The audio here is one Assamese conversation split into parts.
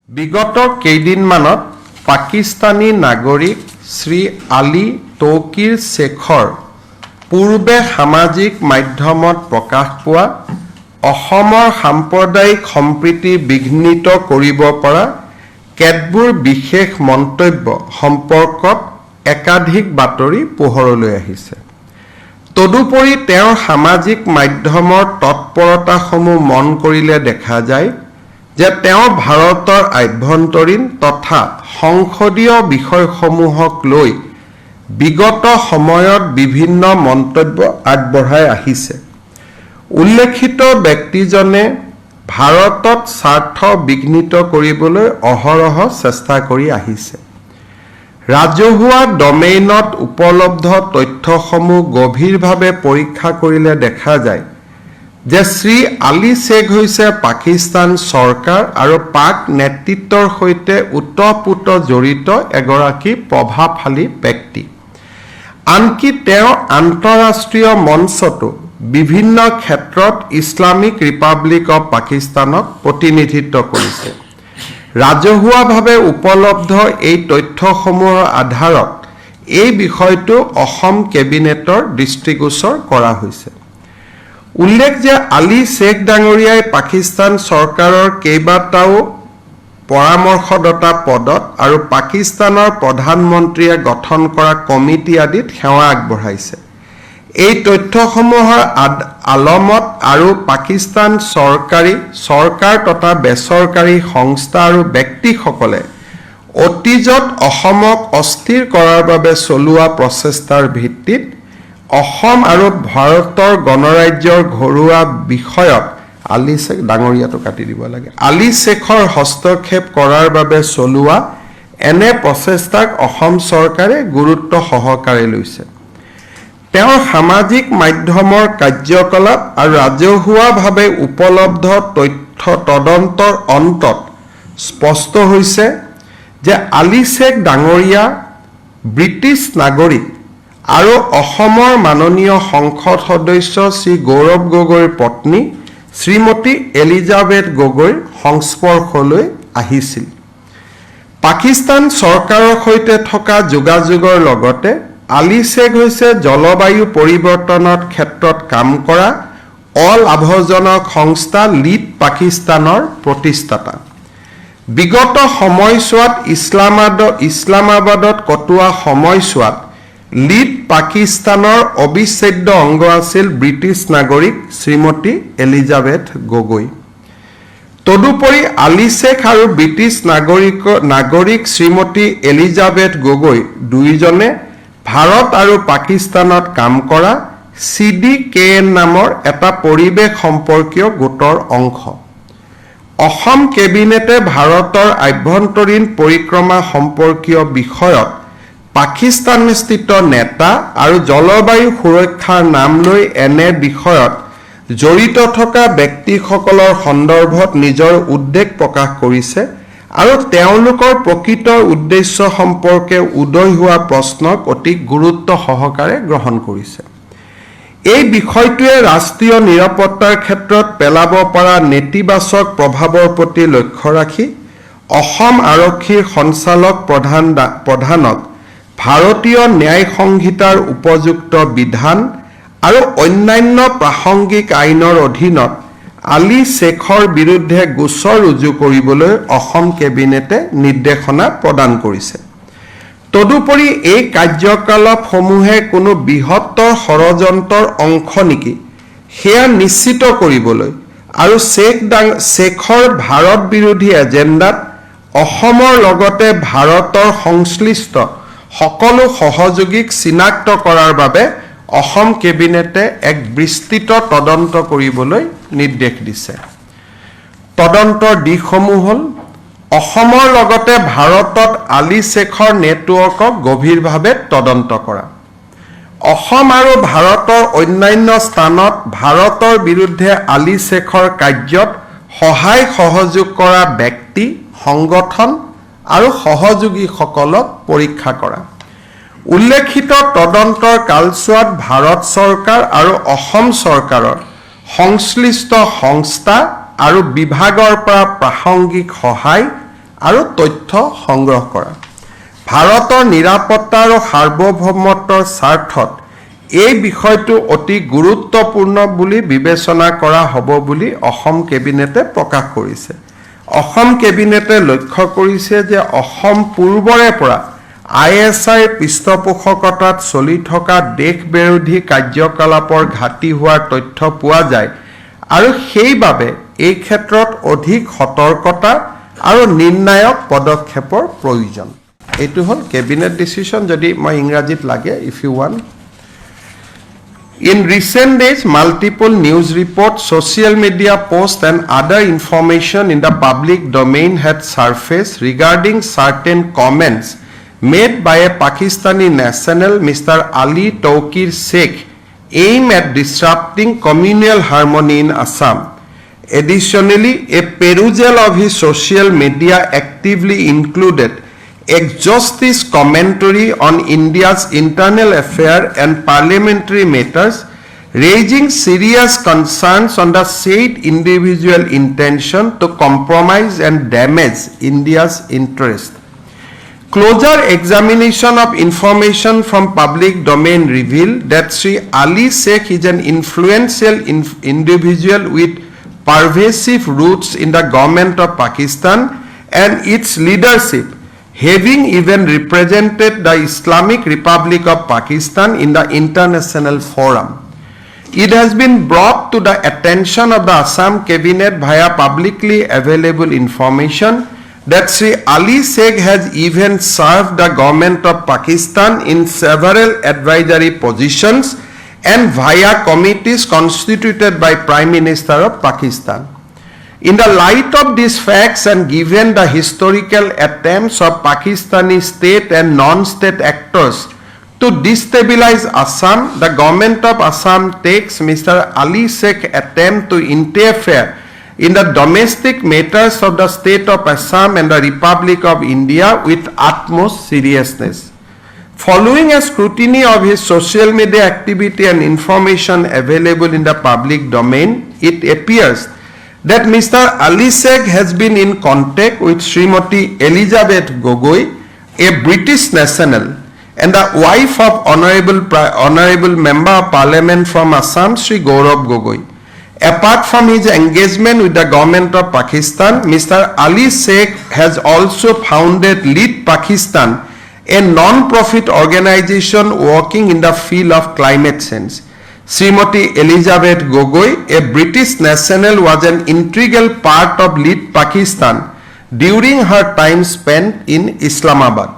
বিগত কেইদিনমানত পাকিস্তানী নাগৰিক শ্ৰী আলী তৌকিৰ শেখৰ পূৰ্বে সামাজিক মাধ্যমত প্ৰকাশ পোৱা অসমৰ সাম্প্ৰদায়িক সম্প্ৰীতি বিঘ্নিত কৰিব পৰা কেতবোৰ বিশেষ মন্তব্য সম্পৰ্কত একাধিক বাতৰি পোহৰলৈ আহিছে। তদুপৰি তেওঁৰ সামাজিক মাধ্যমৰ তৎপৰতাসমূহ মন কৰিলে দেখা যায় যে তেওঁ ভাৰতৰ আভ্যন্তৰীণ তথা সংসদীয় বিষয়সমূহক লৈ বিগত সময়ত বিভিন্ন মন্তব্য আগবঢ়াই আহিছে। উল্লেখিত ব্যক্তিজনে ভাৰতত স্বাৰ্থ বিঘ্নিত কৰিবলৈ অহৰহ চেষ্টা কৰি আহিছে। ৰাজহুৱা ডমেইনত উপলব্ধ তথ্যসমূহ গভীৰভাৱে পৰীক্ষা কৰিলে দেখা যায় যে শ্ৰী আলী শেখ হৈছে পাকিস্তান চৰকাৰ আৰু পাক নেতৃত্বৰ সৈতে ওতঃপ্ৰোত জড়িত এগৰাকী প্ৰভাৱশালী ব্যক্তি। আনকি তেওঁ আন্তঃৰাষ্ট্ৰীয় মঞ্চতো বিভিন্ন ক্ষেত্ৰত ইছলামিক ৰিপাব্লিক অৱ পাকিস্তানক প্ৰতিনিধিত্ব কৰিছে। ৰাজহুৱাভাৱে উপলব্ধ এই তথ্যসমূহৰ আধাৰত এই বিষয়টো অসম কেবিনেটৰ দৃষ্টিগোচৰ কৰা হৈছে। উল্লেখ যে আলী শেখ ডাঙৰীয়াই পাকিস্তান চৰকাৰৰ কেইবাটাও পৰামৰ্শদাতা পদত আৰু পাকিস্তানৰ প্ৰধানমন্ত্ৰীয়ে গঠন কৰা কমিটি আদিত সেৱা আগবঢ়াইছে। এই তথ্যসমূহৰ আলমত আৰু পাকিস্তান চৰকাৰ তথা বেচৰকাৰী সংস্থা আৰু ব্যক্তিসকলে অতীজত অসমক অস্থিৰ কৰাৰ বাবে চলোৱা প্ৰচেষ্টাৰ ভিত্তিত অসম আৰু ভাৰতৰ গণৰাজ্যৰ ঘৰুৱা বিষয়ত আলী শেখ ডাঙৰীয়াটো কাটি দিব লাগে। আলী শেখৰ হস্তক্ষেপ কৰাৰ বাবে চলোৱা এনে প্ৰচেষ্টাক অসম চৰকাৰে গুৰুত্ব সহকাৰে লৈছে। তেওঁৰ সামাজিক মাধ্যমৰ কাৰ্যকলাপ আৰু ৰাজহুৱাভাৱে উপলব্ধ তথ্য তদন্তৰ অন্তত স্পষ্ট হৈছে যে আলী শেখ ডাঙৰীয়া ব্ৰিটিছ নাগৰিক আৰু অসমৰ মাননীয় সংসদ সদস্য শ্ৰী গৌৰৱ গগৈৰ পত্নী শ্ৰীমতী এলিজাবেথ গগৈৰ সংস্পৰ্শলৈ আহিছিল। পাকিস্তান চৰকাৰৰ সৈতে থকা যোগাযোগৰ লগতে আলী শেখ হৈছে জলবায়ু পৰিৱৰ্তনৰ ক্ষেত্ৰত কাম কৰা অলাভজনক সংস্থা লিড পাকিস্তানৰ প্ৰতিষ্ঠাতা। বিগত সময়ছোৱাত ইছলামাবাদত কটোৱা সময়ছোৱাত লিড পাকিস্তানৰ অবিচ্ছেদ্য অংগ আছিল ব্ৰিটিছ নাগৰিক শ্ৰীমতী এলিজাবেথ গগৈ। তদুপৰি আলী শেখ আৰু ব্ৰিটিছ নাগৰিক শ্ৰীমতী এলিজাবেথ গগৈ দুয়োজনে ভাৰত আৰু পাকিস্তানত কাম কৰা CDKN নামৰ এটা পৰিৱেশ সম্পৰ্কীয় গোটৰ অংশ। অসম কেবিনেটে ভাৰতৰ আভ্যন্তৰীণ পৰিক্ৰমা সম্পৰ্কীয় বিষয়ত পাকিস্তানস্থিত নেতা আৰু জলবায়ু সুৰক্ষাৰ নাম লৈ এনে বিষয়ত জড়িত থকা ব্যক্তিসকলৰ সন্দৰ্ভত নিজৰ উদ্বেগ প্ৰকাশ কৰিছে আৰু তেওঁলোকৰ প্ৰকৃত উদ্দেশ্য সম্পৰ্কে উদয় হোৱা প্ৰশ্নক অতি গুৰুত্ব সহকাৰে গ্ৰহণ কৰিছে। এই বিষয়টোৱে ৰাষ্ট্ৰীয় নিৰাপত্তাৰ ক্ষেত্ৰত পেলাব পৰা নেতিবাচক প্ৰভাৱৰ প্ৰতি লক্ষ্য ৰাখি অসম আৰক্ষীৰ সঞ্চালক প্ৰধানক ভাৰতীয় ন্যায় সংহিতাৰ উপযুক্ত বিধান আৰু অন্যান্য প্ৰাসংগিক আইনৰ অধীনত আলী শেখৰ বিৰুদ্ধে গোচৰ ৰুজু কৰিবলৈ অসম কেবিনেটে নিৰ্দেশনা প্ৰদান কৰিছে। তদুপৰি এই কাৰ্যকলাপসমূহে কোনো বৃহত্তৰ ষড়যন্ত্ৰৰ অংশ নেকি সেয়া নিশ্চিত কৰিবলৈ আৰু শেখৰ ভাৰত বিৰোধী এজেণ্ডাত অসমৰ লগতে ভাৰতৰ সংশ্লিষ্ট সকলো সহযোগীক চিনাক্ত কৰাৰ বাবে অসম কেবিনেটে এক বিস্তৃত তদন্ত কৰিবলৈ নিৰ্দেশ দিছে। তদন্তৰ দিশসমূহ হ'ল অসমৰ লগতে ভাৰতত আলী শেখৰ নেটৱৰ্কক গভীৰভাৱে তদন্ত কৰা, অসম আৰু ভাৰতৰ অন্যান্য স্থানত ভাৰতৰ বিৰুদ্ধে আলী শেখৰ কাৰ্যত সহায় সহযোগ কৰা ব্যক্তি সংগঠন আৰু সহযোগীসকলক পৰীক্ষা কৰা। উল্লেখিত তদন্তৰ কালছোৱাত ভাৰত চৰকাৰ আৰু অসম চৰকাৰৰ সংশ্লিষ্ট সংস্থা আৰু বিভাগৰ পৰা প্ৰাসংগিক সহায় আৰু তথ্য সংগ্ৰহ কৰা। ভাৰতৰ নিৰাপত্তা আৰু সাৰ্বভৌমত্বৰ স্বাৰ্থত এই বিষয়টো অতি গুৰুত্বপূৰ্ণ বুলি বিবেচনা কৰা হ'ব বুলি অসম কেবিনেটে প্ৰকাশ কৰিছে। অসম কেবিনেটে লক্ষ্য কৰিছে যে অসম পূৰ্বৰে পৰা ISIৰ পৃষ্ঠপোষকতাত চলি থকা দেশ বিৰোধী কাৰ্যকলাপৰ ঘাটি হোৱাৰ তথ্য পোৱা যায় আৰু সেইবাবে এই ক্ষেত্ৰত অধিক সতৰ্কতা আৰু নিৰ্ণায়ক পদক্ষেপৰ প্ৰয়োজন। এইটো হ'ল কেবিনেট ডিচিশ্যন, যদি মই ইংৰাজীত লাগে if you want. In recent days, multiple news reports, social media posts and other information in the public domain had surfaced regarding certain comments made by a Pakistani national, Mr. Ali Tawqir Sheikh, aimed at disrupting communal harmony in Assam. Additionally, a perusal of his social media actively included exhaustive commentary on India's internal affairs and parliamentary matters, raising serious concerns on the said individual intention to compromise and damage India's interest. Closer examination of information from public domain revealed that Sri Ali Sheikh is an influential individual with pervasive roots in the government of Pakistan and its leadership, having even represented the Islamic Republic of Pakistan in the international forum. It has been brought to the attention of the Assam Cabinet via publicly available information that Sri Ali Sheikh has even served the government of Pakistan in several advisory positions and via committees constituted by Prime Minister of Pakistan. In the light of these facts and given the historical attempts of Pakistani state and non-state actors to destabilize Assam, the government of Assam takes Mr. Ali Sheikh's attempt to interfere in the domestic matters of the state of Assam and the Republic of India with utmost seriousness. Following a scrutiny of his social media activity and information available in the public domain, it appears that Mr. Ali Sheikh has been in contact with Srimati Elizabeth Gogoi, a British national, and the wife of Honorable Member of Parliament from Assam, Sri Gaurav Gogoi. Apart from his engagement with the government of Pakistan, Mr. Ali Sheikh has also founded Lead Pakistan, a non-profit organization working in the field of climate change. Srimati Elizabeth Gogoi, a British national, was an integral part of Lead Pakistan during her time spent in Islamabad.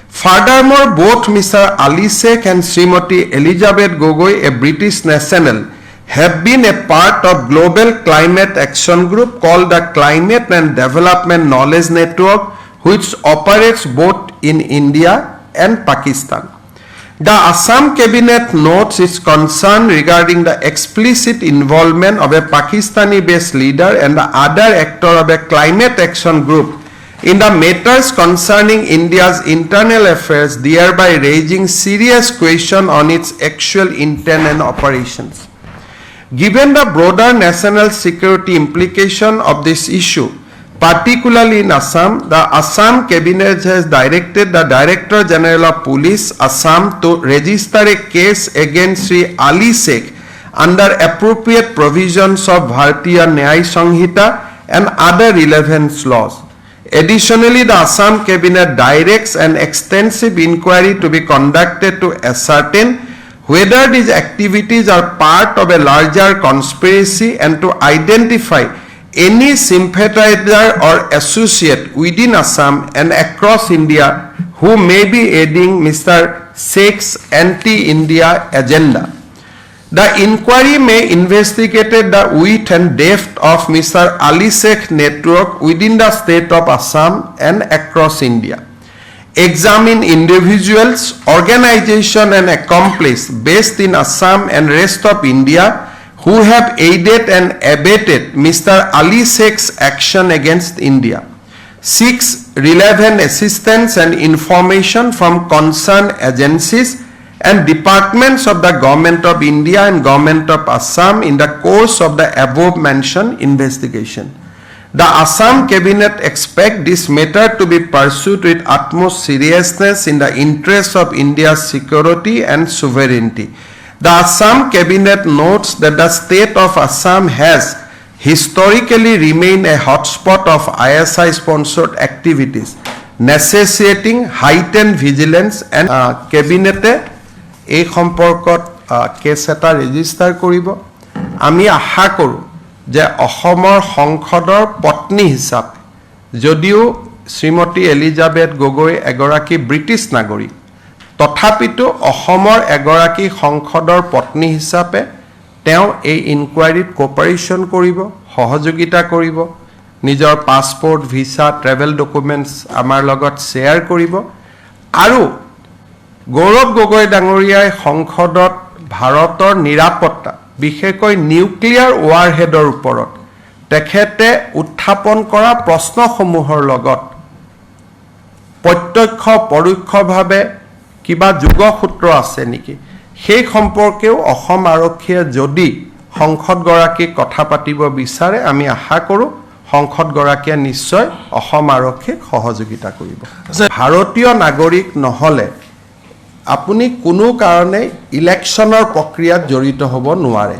Furthermore, both Mr. Ali Sheikh and Srimati Elizabeth Gogoi, a British national, have been a part of global climate action group called the Climate and Development Knowledge Network, which operates both in India and Pakistan. The Assam Cabinet notes its concern regarding the explicit involvement of a Pakistani-based leader and the other actor of a climate action group in the matters concerning India's internal affairs, thereby raising serious questions on its actual intent and operations. Given the broader national security implication of this issue, particularly in Assam, the Assam Cabinet has directed the Director General of Police, Assam, to register a case against Sri Ali Sheikh under appropriate provisions of Bharatiya Nyaya Sanhita and other relevant laws. Additionally, the Assam Cabinet directs an extensive inquiry to be conducted to ascertain whether these activities are part of a larger conspiracy and to identify any sympathizer or associate within Assam and across India who may be aiding Mr. Sheikh's anti-India agenda. The inquiry may investigate the width and depth of Mr. Ali Sheikh network within the state of Assam and across India. Examine individuals, organizations and accomplices based in Assam and rest of India who have aided and abetted Mr. Ali Sheikh's action against India. Seeks relevant assistance and information from concerned agencies and departments of the Government of India and Government of Assam in the course of the above mentioned investigation. The Assam cabinet expect this matter to be pursued with utmost seriousness in the interest of India's security and sovereignty. The Assam cabinet notes that the state of Assam has historically remained a hotspot of ISI-sponsored activities, necessitating heightened vigilance and cabinet এই সম্পৰ্কত কেছ এটা ৰেজিষ্টাৰ কৰিব আমি আশা কৰোঁ যে অসমৰ সংসদৰ পত্নী হিচাপে যদিও শ্ৰীমতী এলিজাবেথ গগৈ এগৰাকী ব্ৰিটিছ নাগৰিক তথাপিতো অসমৰ এগৰাকী সংসদৰ পত্নী হিচাপে তেওঁ এই ইনকুৱাৰীত কোপাৰেশ্যন কৰিব সহযোগিতা কৰিব নিজৰ পাছপোৰ্ট ভিসা ট্ৰেভেল ডকুমেণ্টছ আমাৰ লগত শ্বেয়াৰ কৰিব আৰু গৌৰৱ গগৈ ডাঙৰীয়াই সংসদত ভাৰতৰ নিৰাপত্তা বিশেষকৈ নিউক্লিয়াৰ ৱাৰহেডৰ ওপৰত তেখেতে উত্থাপন কৰা প্ৰশ্নসমূহৰ লগত প্ৰত্যক্ষ পৰোক্ষভাৱে কিবা যোগসূত্ৰ আছে নেকি সেই সম্পৰ্কেও অসম আৰক্ষীয়ে যদি সংসদগৰাকীক কথা পাতিব বিচাৰে আমি আশা কৰোঁ সংসদগৰাকীয়ে নিশ্চয় অসম আৰক্ষীক সহযোগিতা কৰিব ভাৰতীয় নাগৰিক নহ'লে আপুনি কোনো কাৰণে ইলেকশ্যনৰ প্ৰক্ৰিয়াত জড়িত হ'ব নোৱাৰে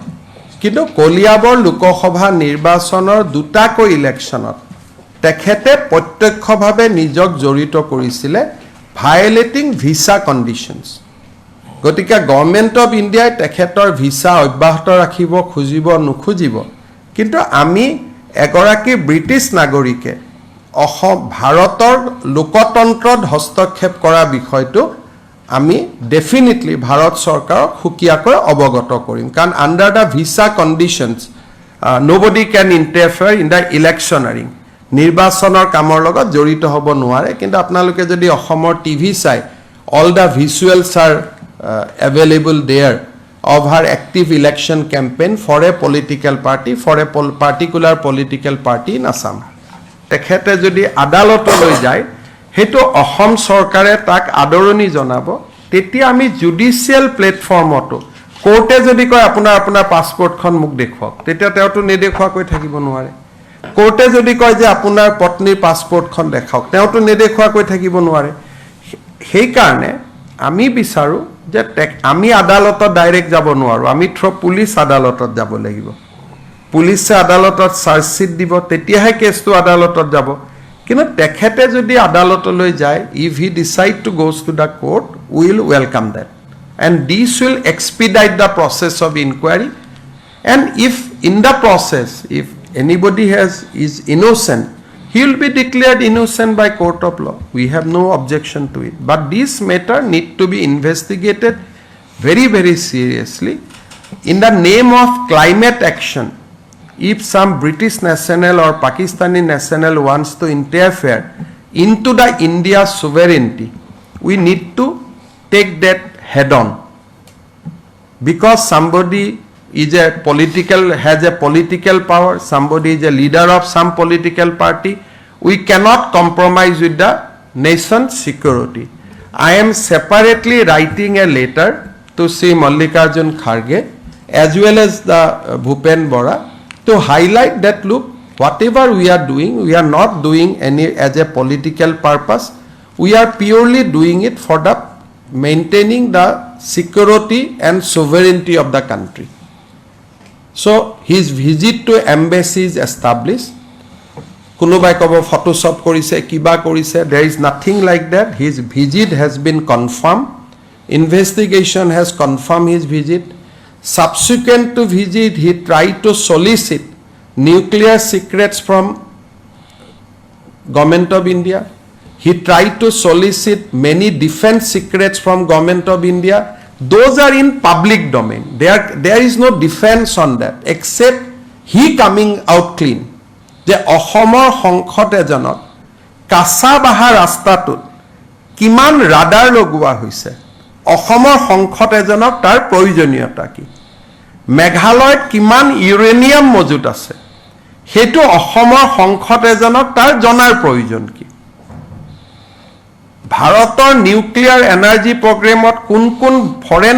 কিন্তু কলিয়াবৰ লোকসভা নিৰ্বাচনৰ দুটাকৈ ইলেকশ্যনত তেখেতে প্ৰত্যক্ষভাৱে নিজক জড়িত কৰিছিলে ভায়োলেটিং ভিসা কণ্ডিশ্যনছ গতিকে গভৰ্ণমেণ্ট অফ ইণ্ডিয়াই তেখেতৰ ভিসা অব্যাহত ৰাখিব খুজিব নুখুজিব কিন্তু আমি এগৰাকী ব্ৰিটিছ নাগৰিকে অসম ভাৰতৰ লোকতন্ত্ৰত হস্তক্ষেপ কৰা বিষয়টো আমি ডেফিনেটলি ভাৰত চৰকাৰক সুকীয়াকৈ অৱগত কৰিম কাৰণ under the visa conditions nobody can interfere in the electioneering নিৰ্বাচনৰ কামৰ লগত জড়িত হ'ব নোৱাৰে কিন্তু আপোনালোকে যদি অসমৰ টিভি চাই all the visuals R available there of her active election campaign for a political party, for a particular political party in Assam. তেখেতে যদি আদালতলৈ যায় হেতু অসম চৰকাৰে তাক আদৰণি জনাব তেতিয়া আমি জুডিশিয়াল প্লেটফৰ্মটো কোৰ্টে যদি কয় আপোনাৰ পাছপোৰ্টখন মোক দেখুৱাওক তেতিয়া তেওঁটো নেদেখুৱাকৈ থাকিব নোৱাৰে কোৰ্টে যদি কয় যে আপোনাৰ পত্নীৰ পাছপোৰ্টখন দেখাওক তেওঁটো নেদেখুৱাকৈ থাকিব নোৱাৰে সেই কাৰণে আমি বিচাৰো যে আমি আদালতত ডাইৰেক্ট যাব নোৱাৰো আমি পুলিচ আদালতত যাব লাগিব পুলিচে আদালতত চাৰ্জশিট দিব তেতিয়াহে কেছটো আদালতত যাব কিন্তু তেখেতে যদি আদালতলৈ যায় if he decide to goes to the court will welcome that and this will expedite the process of inquiry and if in the process if anybody is innocent he will be declared innocent by court of law. We have no objection to it. But this matter need to be investigated very, very seriously. In the name of climate action, if some British national or Pakistani national wants to interfere into the India's sovereignty, we need to take that head on. Because somebody is has a political power, somebody is a leader of some political party, we cannot compromise with the nation's security. I am separately writing a letter to Sri Mallikarjun Kharge as well as the Bhupen Bora to highlight that look, whatever we are not doing any as a political purpose, we are purely doing it for the maintaining the security and sovereignty of the country. So his visit to embassy is established. Kunubai kobo photoshop korise kiba korise there is nothing like that. His visit has been confirmed. Investigation has confirmed his visit. Subsequent to visit he tried to solicit nuclear secrets from Government of India. He tried to solicit many defense secrets from Government of India. Those are in public domain. There is no defense on that except he coming out clean. যে অসমৰ সংসদ এজনত কাছাবাহা ৰাস্তাটোত কিমান ৰাডাৰ লগোৱা হৈছে অসমৰ সংসদ এজনক তাৰ প্ৰয়োজনীয়তা কি মেঘালয়ত কিমান ইউৰেনিয়াম মজুত আছে হেতু অসমৰ সংসদ এজনক তাৰ জনাৰ প্ৰয়োজন কি ভাৰতৰ নিউক্লিয়াৰ এনাৰ্জি প্ৰগ্ৰামত কোন ফৰেন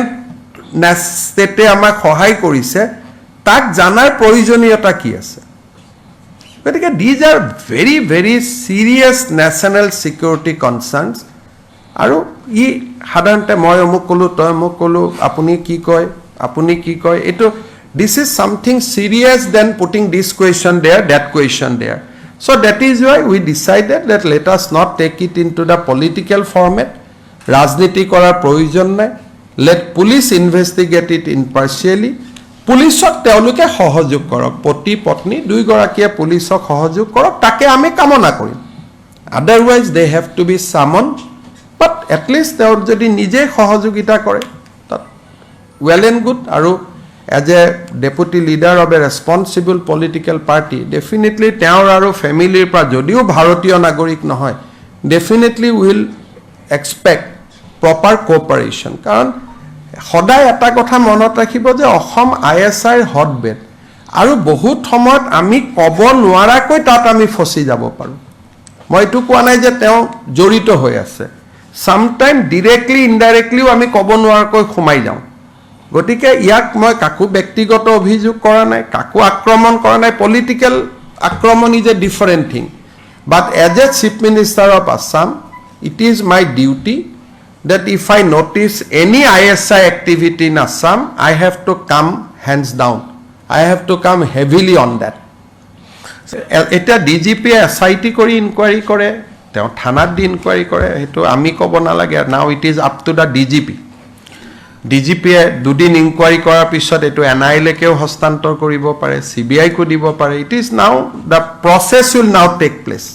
ষ্টেটে আমাক সহায় কৰিছে তাক জানাৰ প্ৰয়োজনীয়তা কি আছে গতিকে these are very very serious national security concerns আৰু ই সাধাৰণতে মই অমুক ক'লো তই অমুক ক'লো আপুনি কি কয় এইটো this is something serious than putting this question there, that question there. So that is why we decided that let us not take it into the political format. Rajniti korar provision nai. Let police investigate it impartially. Policeok teoluke সহযোগ কৰক পতি পত্নী দুই গৰাকীয়ে পুলিচক সহযোগ কৰক তাকে আমি কামনা কৰিম otherwise they have to be summoned but at least তেওঁ যদি নিজে সহযোগিতা কৰে তাত well and good আৰু as a deputy leader of a responsible political party definitely তেওঁৰ আৰু ফ্যামিলিৰ পৰা যদিও ভাৰতীয় নাগৰিক নহয় definitely will expect proper cooperation কাৰণ সদায় এটা কথা মনত ৰাখিব যে অসম ISI হটবেড আৰু বহুত সময়ত আমি কব নোৱাৰাকৈ তাত আমি ফসি যাব পাৰো মই এটো কোৱা নাই যে তেওঁ জড়িত হৈ আছে sometime directly indirectly আমি কব নোৱাৰাকৈ খুমাই যাওঁ গতিকে ইয়াক মই কাকু ব্যক্তিগত অভিযোগ কৰা নাই কাকু আক্ৰমণ কৰা নাই পলিটিক্যাল আক্ৰমণ is a different thing but as a chief minister of Assam it is my duty that if I notice any ISI activity in Assam I have to come hands down I have to come heavily on that eta DGP SIT kori inquiry kore teo thanat di inquiry kore hetu ami kobo na lage now it is up to the DGP dudin inquiry korar pisot etu NI lekeo hostantor koribo pare CBI ko dibo pare it is now the process will now take place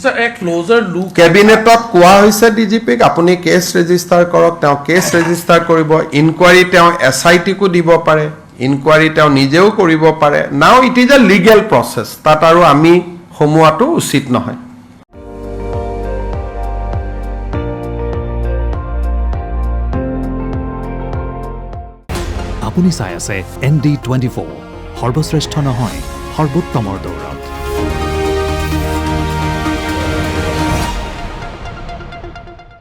Sir, a closer look কেবিনেটত কোৱা হৈছে ডিজিপিক আপুনি কেছ ৰেজিষ্টাৰ কৰক তেওঁ কেছ ৰেজিষ্টাৰ কৰিব ইনকুৱাৰী তেওঁ SIT কো দিব পাৰে ইনকুৱাৰী তেওঁ নিজেও কৰিব পাৰে নাও it is a legal process তাত আৰু আমি সমুৱাটো উচিত নহয় আপুনি চাই আছে ND24 সৰ্বশ্ৰেষ্ঠ নহয় সৰ্বোত্তমৰ দৌৰত